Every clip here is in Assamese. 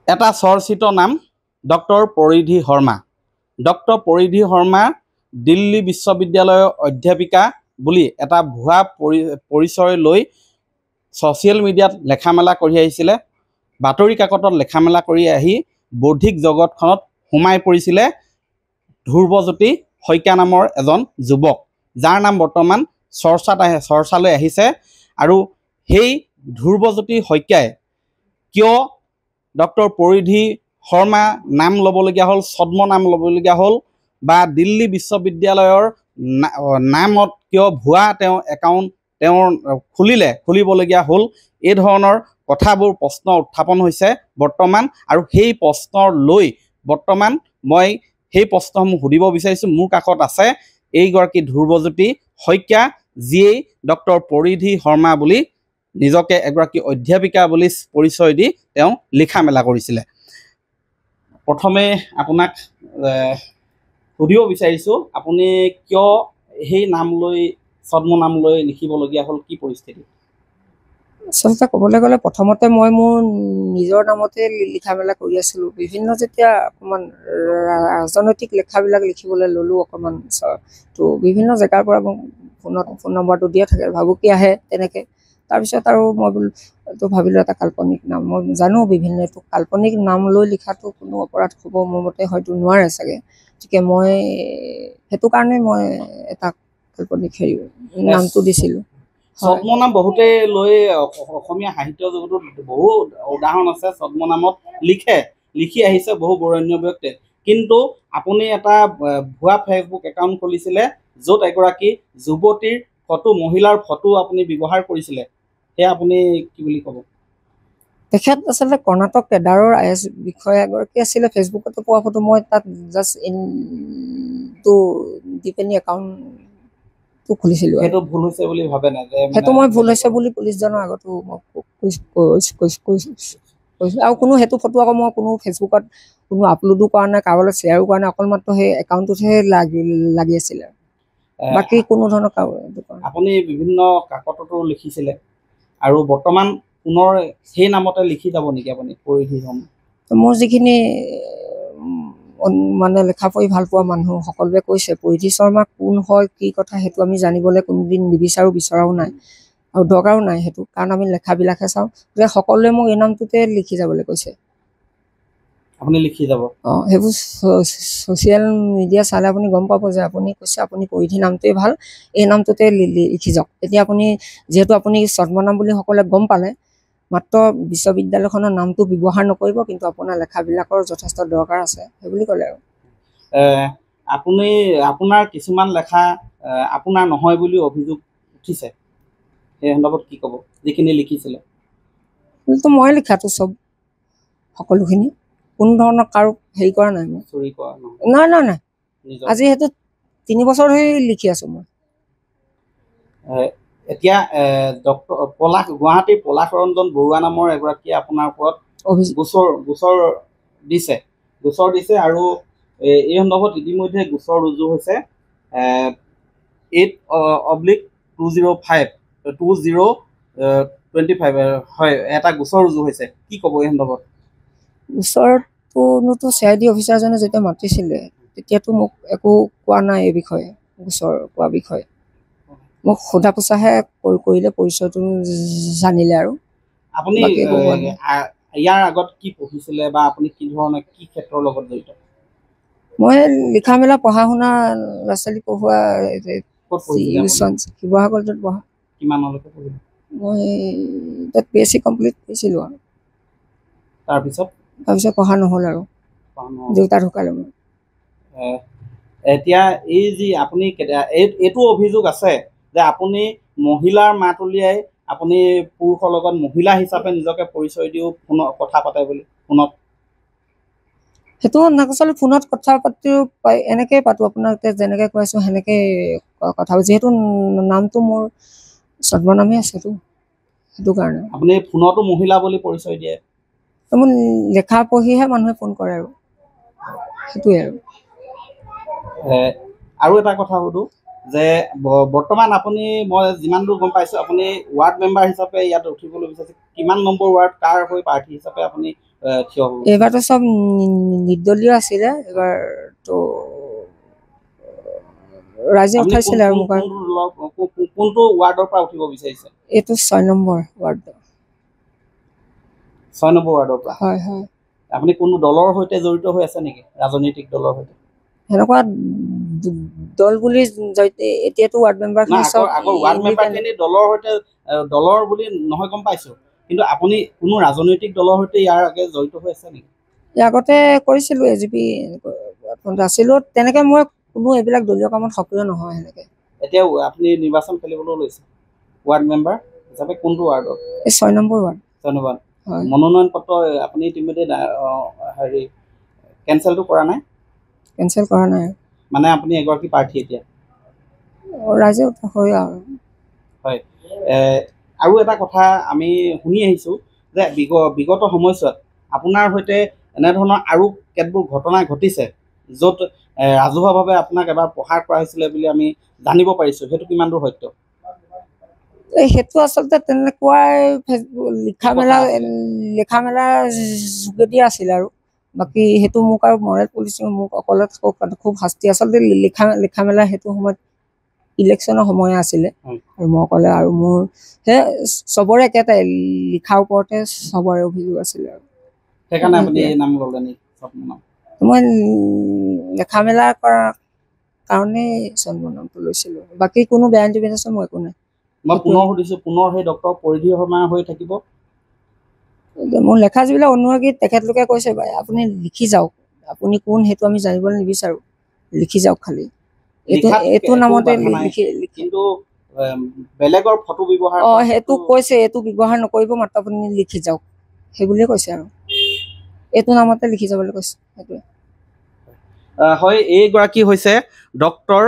এটা চৰ্চিত নাম ডক্টৰ পৰিধি শৰ্মা। ডক্টৰ পৰিধি শৰ্মা দিল্লী বিশ্ববিদ্যালয়ৰ অধ্যাপিকা বুলি এটা ভুৱা পৰিচয় লৈ ছ'চিয়েল মিডিয়াত লেখা মেলা কৰি আহিছিলে। বাতৰি কাকতত লেখা মেলা কৰি আহি বৌদ্ধিক জগতখনত সোমাই পৰিছিলে ধ্ৰুৱজ্যোতি শইকীয়া নামৰ এজন যুৱক, যাৰ নাম বৰ্তমান চৰ্চালৈ আহিছে। আৰু সেই ধ্ৰুৱজ্যোতি শইকীয়াই কিয় ডক্টৰ পৰিধি শৰ্মা নাম ল'বলগীয়া হ'ল, ছদ্ম নাম ল'বলগীয়া হ'ল, বা দিল্লী বিশ্ববিদ্যালয়ৰ নামত কিয় ভুৱা একাউণ্ট খুলিবলগীয়া হ'ল, এই ধৰণৰ কথাবোৰ প্ৰশ্ন উত্থাপন হৈছে বৰ্তমান। আৰু সেই প্ৰশ্ন লৈ বৰ্তমান মই সেই প্ৰশ্নসমূহ সুধিব বিচাৰিছোঁ। মোৰ কাষত আছে এইগৰাকী ধ্ৰুৱজ্যোতি শইকীয়া, যিয়েই ডক্টৰ পৰিধি শৰ্মা বুলি নিজকে এগৰাকী অধ্যাপিকা বুলি পৰিচয় দি তেওঁ লিখা মেলা কৰিছিলে। প্ৰথমে আপোনাক সুধিব বিচাৰিছোঁ, আপুনি কিয় সেই নাম লৈ ছদ্ম নাম লৈ লিখিবলগীয়া হ'ল, কি পৰিস্থিতি? আচলতে ক'বলৈ গ'লে প্ৰথমতে মই মোৰ নিজৰ নামতে লিখা মেলা কৰি আছিলোঁ। বিভিন্ন যেতিয়া অকণমান ৰাজনৈতিক লেখাবিলাক লিখিবলৈ ল'লোঁ অকণমান, তো বিভিন্ন জেগাৰ পৰা মোক ফোন নম্বৰটো দিয়া থাকে, ভাবুকি কি আহে তেনেকৈ। তাৰপিছত আৰু মই এইটো ভাবিলোঁ এটা কাল্পনিক নাম, মই জানো বিভিন্ন এইটো কাল্পনিক নাম লৈ লিখাটো কোনো অপৰাধ হ'ব মোৰ মতে হয়তো নোৱাৰে চাগে। গতিকে মই সেইটো কাৰণে মই এটা কাল্পনিক নামটো দিছিলোঁ। ছদ্মনাম বহুতে লৈ অসমীয়া সাহিত্য জগতত বহু উদাহৰণ আছে। ছদ্মনামত লিখি আহিছে বহু বৰেণ্য ব্যক্তিয়ে, কিন্তু আপুনি এটা ভুৱা ফেচবুক একাউণ্ট খুলিছিলে য'ত এগৰাকী যুৱতীৰ ফটো, মহিলাৰ ফটো আপুনি ব্যৱহাৰ কৰিছিলে, সেয়া আপুনি কি বুলি ক'ব? তেখেত আচলতে কৰ্ণাটক কেডাৰৰ IAS বিষয়া এগৰাকী আছিলে। ফেচবুকতো পোৱা ফটো, মই তাত জাষ্ট ইনটো দি পিনি একাউণ্টটো খুলিছিলোঁ। সেইটো ভুল হৈছে বুলি ভাবে নাই? সেইটো মই ভুল হৈছে বুলি পুলিচজনৰ আগতো মই কৈছোঁ। আৰু কোনো সেইটো ফটো আকৌ মই কোনো ফেচবুকত কোনো আপলোডো কৰা নাই, কাৰোবালৈ শ্বেয়াৰো কৰা নাই, অকল মাত্ৰ সেই একাউণ্টটোতহে লাগি আছিলে, বাকী কোনো ধৰণৰ আপুনি বিভিন্ন কাকততো লিখিছিলে আৰু বৰ্তমান পুনৰ সেই নামতে লিখি যাব নেকি আপুনি পৰিধি শৰ্মা? মোৰ যিখিনি মানে লেখা পঢ়ি ভাল পোৱা মানুহ সকলোৱে কৈছে পৰিধি শৰ্মা কোন হয়, কি কথা, সেইটো আমি জানিবলৈ কোনোদিন বিচৰাও নাই আৰু দৰকাৰো নাই সেইটো, কাৰণ আমি লেখাবিলাকহে চাওঁ। যে সকলোৱে মোক এই নামটোতে লিখি যাবলৈ কৈছে। আপুনি লিখি যাব? সেইবোৰ ছ'চিয়েল মিডিয়া চালে আপুনি গম পাব যে আপুনি কৈছে আপুনি পৰিধি নামটোৱে ভাল, এই নামটোতে লিখি যাওক। এতিয়া আপুনি যিহেতু আপুনি ছদ্মনাম বুলি সকলোৱে গম পালে, মাত্ৰ বিশ্ববিদ্যালয়খনৰ নামটো ব্যৱহাৰ নকৰিব, কিন্তু আপোনাৰ লেখাবিলাকৰ যথেষ্ট দৰকাৰ আছে, সেই বুলি ক'লে। আৰু আপোনাৰ কিছুমান লেখা আপোনাৰ নহয় বুলি অভিযোগ উঠিছে, সেই সন্দৰ্ভত কি ক'ব? যিখিনি লিখিছিলে মই লিখাটো চব সকলোখিনি, কোনো ধৰণৰ কাৰো হেৰি কৰা নাই, মই চুৰি কৰা নাই। আজি সেইটো 3 বছৰ ধৰি লিখি আছোঁ মই। এতিয়া গুৱাহাটীৰ পলাশ ৰঞ্জন বৰুৱা নামৰ এগৰাকীয়ে আপোনাৰ ওপৰত গোচৰ দিছে আৰু এই সন্দৰ্ভত ইতিমধ্যে গোচৰ ৰুজু হৈছে 8/2025 হয়, এটা গোচৰ ৰুজু হৈছে। কি ক'ব এই সন্দৰ্ভত? গোচৰটোতো CID অফিচাৰজনে যেতিয়া মাতিছিলে তেতিয়াতো মোক একো কোৱা নাই এই বিষয়ে, গোচৰ কোৱা বিষয়ে। মোক সোধা পোছাহে কৰিলে, পৰিচয়টো জানিলে। আৰু আপুনি ইয়াৰ আগত কি পঢ়িছিলে বা আপুনি কি ধৰণৰ কি ক্ষেত্ৰৰ লগত জড়িত? মই লিখা মেলা পঢ়া শুনা ল'ৰা ছোৱালী পঢ়োৱা শিৱসাগৰটোত পঢ়া। কিমানলৈকে পঢ়িলে? মই তাত PSC কমপ্লিট কৰিছিলোঁ আৰু তাৰপিছত পঢ়া নহ'ল আৰু দেউতা ঢুকালে মোৰ। এতিয়া এই যি আপুনি এইটো অভিযোগ আছে যে আপুনি মহিলাৰ মাত উলিয়াই আপুনি পুৰুষৰ লগত মহিলা হিচাপে নিজকে পৰিচয় দিও কথা পাতে বুলি ফোনত। সেইটো আচলতে ফোনত কথা পাতিও এনেকৈ পাতোঁ, আপোনাক যেনেকৈ কৈ আছোঁ সেনেকৈ কথা পাতোঁ, যিহেতু নামটো মোৰ ছদ্মনামেই আছেতো, সেইটো কাৰণে। আপুনি ফোনতো মহিলা বুলি পৰিচয় দিয়ে? মোৰ লেখা পঢ়িহে মানুহে ফোন কৰে আৰু সেইটোৱে। আৰু এটা কথা সুধোঁ যে বৰ্তমান আপুনি, মই যিমান দূৰ গম পাইছোঁ, আপুনি ৱাৰ্ড মেম্বাৰ হিচাপে ইয়াত উঠিবলৈ বিচাৰিছে। কিমান নম্বৰ ৱাৰ্ড, কাৰ হৈ প্ৰাৰ্থী হিচাপে আপুনি থিয় হ'ব? এইবাৰতো চব নিৰ্দলীয় আছিলে, এবাৰ তো ৰাইজে উঠাইছিলে আৰু মোক। কোনটো ৱাৰ্ডৰ পৰা উঠিব বিচাৰিছে? এইটো 6 নম্বৰ ৱাৰ্ড। 6 নম্বৰ ৱাৰ্ডৰ পৰা? হয় হয়। আপুনি কোনো দলৰ সৈতে জড়িত হৈ আছে নেকি, ৰাজনৈতিক দলৰ সৈতে? সেনেকুৱা দল বুলি এতিয়াতো ৱাৰ্ড মেম্বাৰখিনি চব আগৰ ৱাৰ্ড মেম্বাৰখিনি দলৰ সৈতে, দলৰ বুলি নহয় গম পাইছোঁ, কিন্তু আপুনি কোনো ৰাজনৈতিক দলৰ সৈতে ইয়াৰ আগে জড়িত হৈ আছে নেকি? ইয়াৰ আগতে কৰিছিলোঁ AGP আছিলোঁ, তেনেকৈ মই কোনো এইবিলাক দলীয় কামত সক্ৰিয় নহয় সেনেকৈ। এতিয়া আপুনি নিৰ্বাচন খেলিবলৈ লৈছে ৱাৰ্ড মেম্বাৰ হিচাপে কোনটো ৱাৰ্ডত? এই 6 নম্বৰ ৱাৰ্ড। 6 নম্বৰ। হয়। মনোনয়ন পত্ৰ আপুনি ইতিমধ্যে হেৰি কেঞ্চেলটো কৰা নাই? কেঞ্চেল কৰা নাই। মানে আপুনি এগৰাকী প্ৰাৰ্থী এতিয়া? ৰাইজে হয় আৰু। হয়। আৰু এটা কথা আমি শুনি আহিছোঁ যে বিগত সময়ছোৱাত আপোনাৰ সৈতে এনেধৰণৰ আৰু কেতবোৰ ঘটনা ঘটিছে য'ত ৰাজহুৱাভাৱে আপোনাক এবাৰ প্ৰহাৰ কৰা হৈছিলে বুলি আমি জানিব পাৰিছোঁ, সেইটো কিমান দূৰ সত্য? সেইটো আচলতে তেনেকুৱাই লিখা মেলাৰ যোগেদি আছিলে আৰু বাকী সেইটো মোক আৰু মৰেল পুলিচে মোক অকলে খুব শাস্তি, আচলতে লিখা মেলা সেইটো সময়ত ইলেকশ্যনৰ সময় আছিলে আৰু মই অকলে, আৰু মোৰ সেই চবৰে একেটাই লিখাৰ ওপৰতে চবৰে অভিযোগ আছিলে আৰু সেইকাৰণে আপুনি এই নাম ল'লে নেকি? মই লিখা মেলা কৰাৰ কাৰণেই জন্ম নামটো লৈছিলোঁ, বাকী কোনো বেয়া ইণ্টিমেশ্যন মই একো নাই। মই পুনৰ সুধিছোঁ, পুনৰ সেই ডক্টৰ পৰিধি শৰ্মা হৈ থাকিব? মোৰ লেখা যিবিলাক অনুৰাগী তেখেতলোকে কৈছে আপুনি লিখি যাওক, আপুনি কোন সেইটো আমি জানিবলৈ নিবিচাৰোঁ, লিখি যাওক খালি এইটো নামতে কিন্তু বেলেগৰ ফটো ব্যৱহাৰ সেইটো কৈছে, এইটো ব্যৱহাৰ নকৰিব, মাত্ৰ আপুনি লিখি যাওক সেইবুলিয়ে কৈছে আৰু এইটো নামতে লিখি যাবলৈ কৈছে। সেইটোৱে হয়। এইগৰাকী হৈছে ডক্টৰ,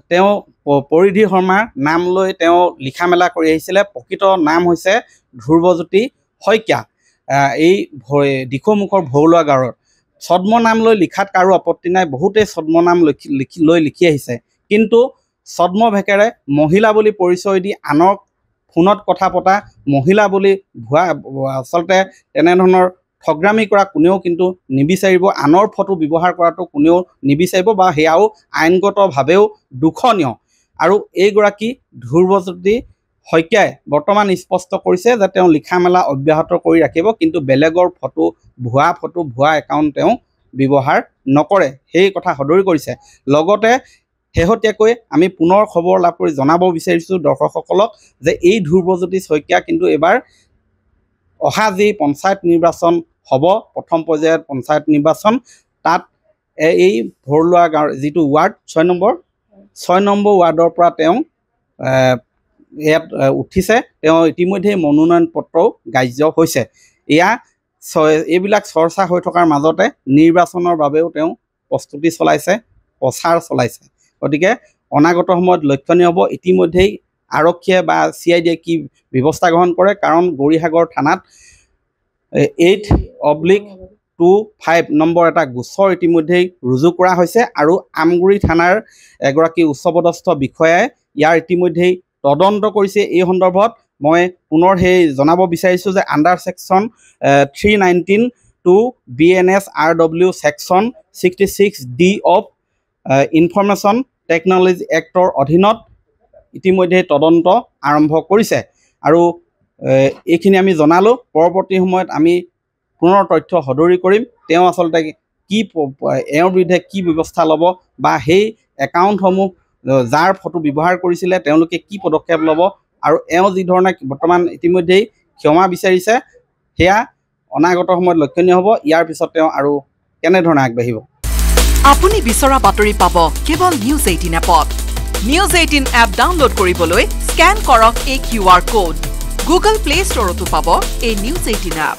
তেওঁ পৰিধি শৰ্মাৰ নাম লৈ তেওঁ লিখা মেলা কৰি আহিছিলে। প্ৰকৃত নাম হৈছে ধ্ৰুৱজ্যোতি শইকীয়া। এই দিখৌমুখৰ ভৰলুৱা গাঁৱৰ। ছদ্মনাম লৈ লিখাত কাৰো আপত্তি নাই, বহুতেই ছদ্মনাম লিখি আহিছে, কিন্তু ছদ্ম ভেকেৰে মহিলা বুলি পৰিচয় দি আনক ফোনত কথা পতা, মহিলা বুলি ভুৱা, আচলতে তেনেধৰণৰ ঠগৰামি কৰা কোনেও কিন্তু নিবিচাৰিব, আনৰ ফটো ব্যৱহাৰ কৰাটো কোনেও নিবিচাৰিব, বা সেয়াও আইনগতভাৱেও দূষণীয়। আৰু এইগৰাকী ধ্ৰুৱজ্যোতি শইকীয়াই বৰ্তমান স্পষ্ট কৰিছে যে তেওঁ লিখা মেলা অব্যাহত কৰি ৰাখিব, কিন্তু বেলেগৰ ফটো, ভুৱা একাউণ্ট তেওঁ ব্যৱহাৰ নকৰে, সেই কথা সদৰি কৰিছে। লগতে শেহতীয়াকৈ আমি পুনৰ খবৰ লাভ কৰি জনাব বিচাৰিছোঁ দৰ্শকসকলক যে এই ধ্ৰুৱজ্যোতি শইকীয়া কিন্তু এইবাৰ অহা যি পঞ্চায়ত নিৰ্বাচন হ'ব, প্ৰথম পৰ্যায়ত পঞ্চায়ত নিৰ্বাচন, তাত এই ভৰলুৱা গাঁৱৰ যিটো ৱাৰ্ড 6 নম্বৰ ৱাৰ্ডৰ পৰা তেওঁ ইয়াত উঠিছে। তেওঁ ইতিমধ্যে মনোনয়ন পত্ৰও গ্ৰাহ্য হৈছে। এইবিলাক চৰ্চা হৈ থকাৰ মাজতে নিৰ্বাচনৰ বাবেও তেওঁ প্ৰস্তুতি চলাইছে, প্ৰচাৰ চলাইছে। গতিকে অনাগত সময়ত লক্ষণীয় হ'ব। ইতিমধ্যেই আৰক্ষীয়ে বা CID কি ব্যৱস্থা গ্ৰহণ কৰে, কাৰণ গৌৰীসাগৰ থানাত 8/25 নম্বৰ এটা গোচৰ ইতিমধ্যেই ৰুজু কৰা হৈছে, আৰু আমগুৰি থানাৰ এগৰাকী উচ্চপদস্থ বিষয়াই ইয়াৰ ইতিমধ্যেই তদন্ত কৰিছে। এই সন্দৰ্ভত মই পুনৰ সেই জনাব বিচাৰিছোঁ যে under section 319 BNS RW section 66D of information technology actor অধীনত ইতিমধ্যে তদন্ত আৰম্ভ কৰিছে। আৰু এইখিনি আমি জনালোঁ। পৰৱৰ্তী সময়ত আমি পুনৰ তথ্য সদৰি কৰিম, তেওঁ আচলতে এওঁৰ বিৰুদ্ধে কি ব্যৱস্থা ল'ব, বা সেই একাউণ্টসমূহ যাৰ ফটো ব্যৱহাৰ কৰিছিলে তেওঁলোকে কি পদক্ষেপ ল'ব, আৰু এওঁ যি ধৰণে বৰ্তমান ইতিমধ্যেই ক্ষমা বিচাৰিছে, সেয়া অনাগত সময়ত লক্ষণীয় হ'ব। ইয়াৰ পিছত তেওঁ আৰু কেনেধৰণে আগবাঢ়িব। আপুনি বিচৰা বাতৰি পাব কেৱল নিউজ 18 এপত। নিউজ 18 এপ ডাউনলোড কৰিবলৈ স্কেন কৰক এই QR কোড। গুগল প্লে ষ্টৰতো পাব এই নিউজ 18 এপ।